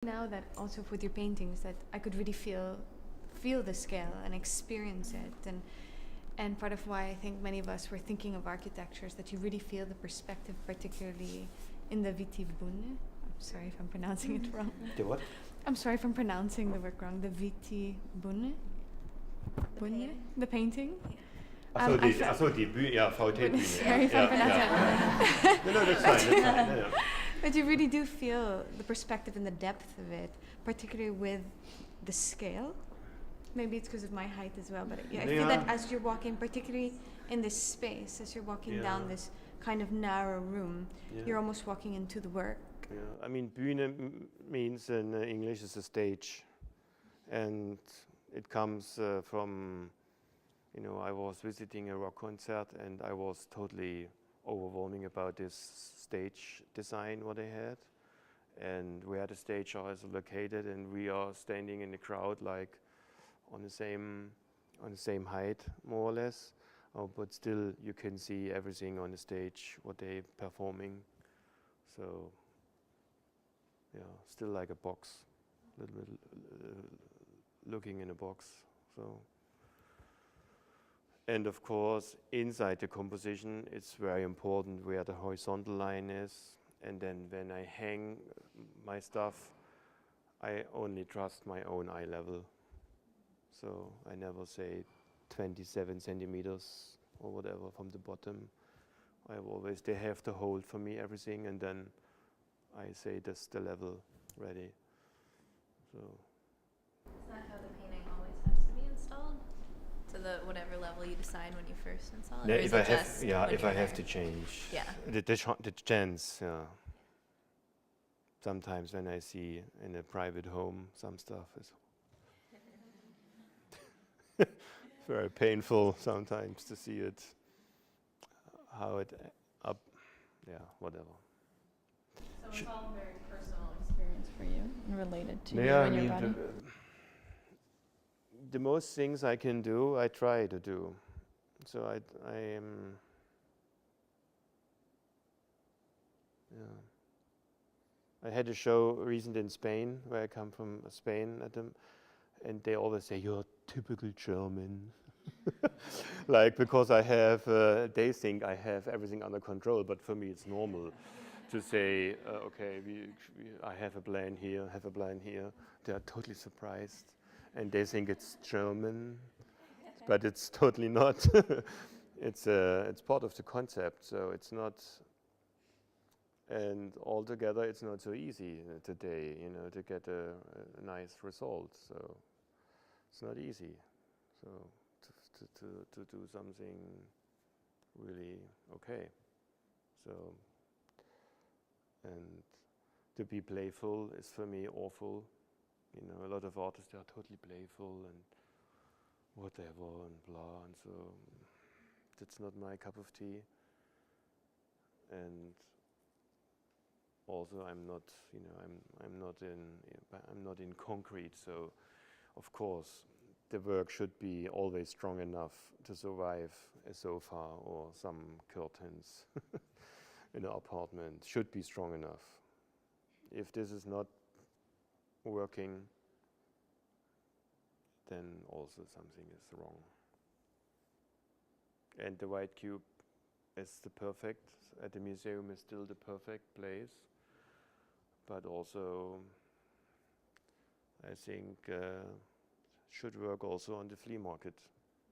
Now that also with your paintings that I could really feel the scale and experience it, and part of why I think many of us were thinking of architecture is that you really feel the perspective, particularly in the Viti Bune. I'm sorry if I'm pronouncing it wrong. The what? I'm sorry if I'm pronouncing the work wrong. The Viti Bune? Bune? The painting? Die Bühne, ja, VT-Bühne. Sorry if I'm pronouncing it wrong. No, that's fine, that's fine. No. But you really do feel the perspective and the depth of it, particularly with the scale. Maybe it's because of my height as well, but I feel that as you're walking, particularly in this space, as you're walking down this kind of narrow room, you're almost walking into the work. Yeah, I mean, Bühne means in English is a stage, and it comes from, you know, I was visiting a rock concert and I was totally overwhelming about this stage design what they had, and where the stage is located, and we are standing in the crowd like on the same height more or less, but still you can see everything on the stage what they performing. So yeah, still like a box, little bit looking in a box. So. And of course, inside the composition, it's very important where the horizontal line is. And then when I hang my stuff, I only trust my own eye level. So I never say 27 centimeters or whatever from the bottom. They have to hold for me everything, and then I say that's the level ready. So. Is that how the painting always has to be installed? To the whatever level you decide when you first install it? Yeah, or is it just if I have to change. Yeah. The chance, yeah. Sometimes when I see in a private home, some stuff is very painful sometimes to see it, how it up, yeah, whatever. So it's all very personal experience for you and related to you Yeah, and your body? The most things I can do, I try to do. So I am, I had a show recent in Spain, where I come from Spain, and they always say, "You're typical German." Like, because I have, they think I have everything under control, but for me it's normal to say, okay, I have a plan here, have a plan here. They are totally surprised. And they think it's German, but it's totally not. It's part of the concept, so it's not. And altogether, it's not so easy today, you know, to get a nice result. So it's not easy. So to do something really okay. So, and to be playful is for me awful. You know, a lot of artists are totally playful and whatever and blah, and so that's not my cup of tea. And also, I'm not, you know, I'm not in concrete. So, of course, the work should be always strong enough to survive a sofa or some curtains in an apartment. Should be strong enough. If this is not working, then also something is wrong. And the white cube is the perfect, at the museum is still the perfect place, but also I think should work also on the flea market.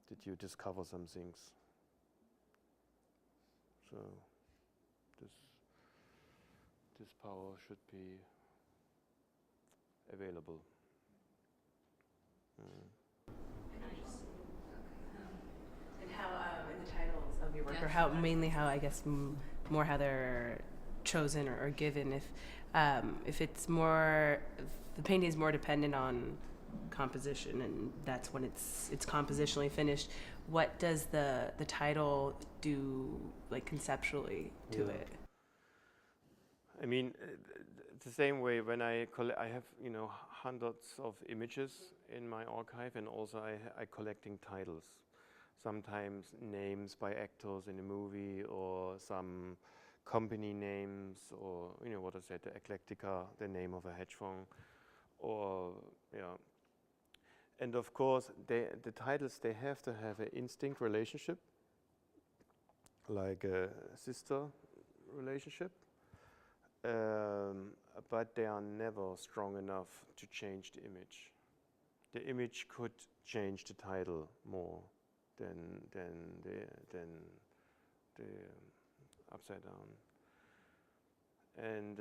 Did you discover some things? So this power should be available. And how in the titles of your work, or how mainly how I guess more how they're chosen or given, if it's more, if the painting is more dependent on composition, and that's when it's compositionally finished. What does the title do, like conceptually, to it? I mean, the same way when I have, you know, hundreds of images in my archive, and also I collecting titles. Sometimes names by actors in a movie, or some company names, or, you know, what I said, the Eclectica, the name of a hedge fund. or yeah. And of course, the titles, they have to have an instinct relationship, like a sister relationship, but they are never strong enough to change the image. The image could change the title more than the upside down. And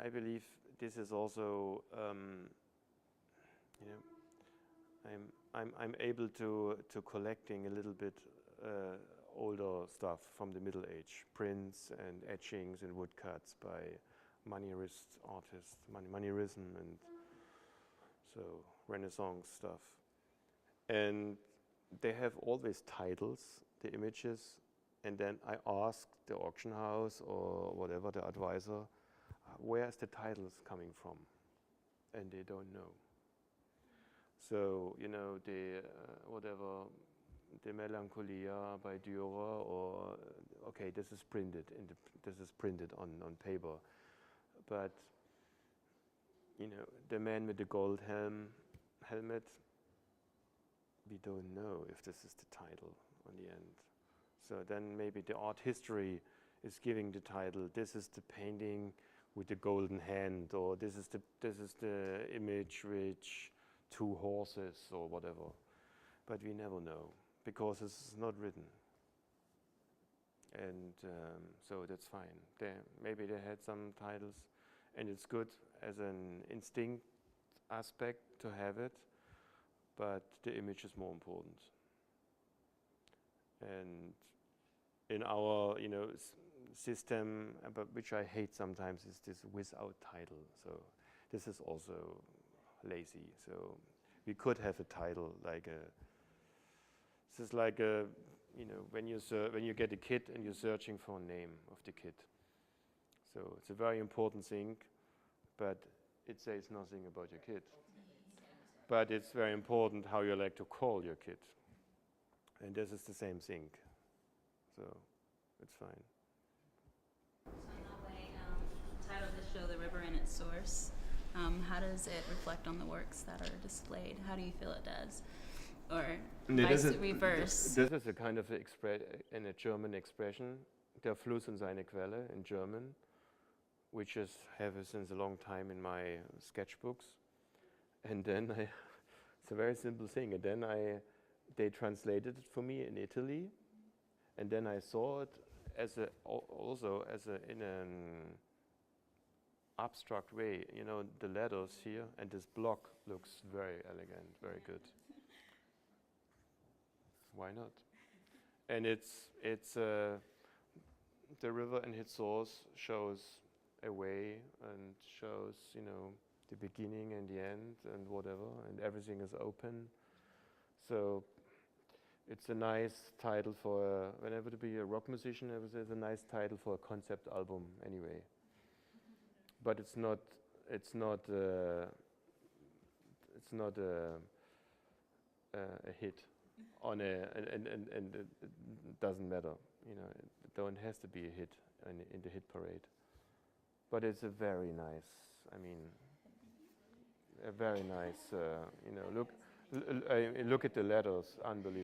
I believe this is also, you know, I'm able to collecting a little bit older stuff from the Middle Age, prints and etchings and woodcuts by Manierist artists, Manierism, and so Renaissance stuff. And they have always titles, the images, and then I ask the auction house or whatever, the advisor, where is the titles coming from? And they don't know. So, you know, the whatever, the Melancholia by Dürer, or okay, this is printed on paper, but you know, the man with the gold helmet, we don't know if this is the title on the end. So then maybe the art history is giving the title. This is the painting with the golden hand, or this is the image which 2 horses or whatever. But we never know because it's not written. And so that's fine. Maybe they had some titles, and it's good as an instinct aspect to have it, but the image is more important. And in our, you know, system, but which I hate sometimes, is this without title. So this is also lazy. So we could have a title like this is like a, you know, when you get a kit and you're searching for a name of the kit. So it's a very important thing, but it says nothing about your kit. But it's very important how you like to call your kit. And this is the same thing. So it's fine. So in that way, the title does show the river in its source. How does it reflect on the works that are displayed? How do you feel it does? Or reverse? This is a kind of in a German expression, der Fluss und seine Quelle in German, which I have since a long time in my sketchbooks. And then it's a very simple thing. And then they translated it for me in Italy, and then I saw it in an abstract way. You know, the letters here, and this block looks very elegant, very good. Why not? And it's the river and its source shows a way and shows, you know, the beginning and the end and whatever, and everything is open. So it's a nice title for whenever to be a rock musician. It's a nice title for a concept album anyway. But it's not a hit on and it doesn't matter. You know, it has to be a hit in the hit parade. But it's a very nice. I mean, a very nice. You know, look at the letters, unbelievable.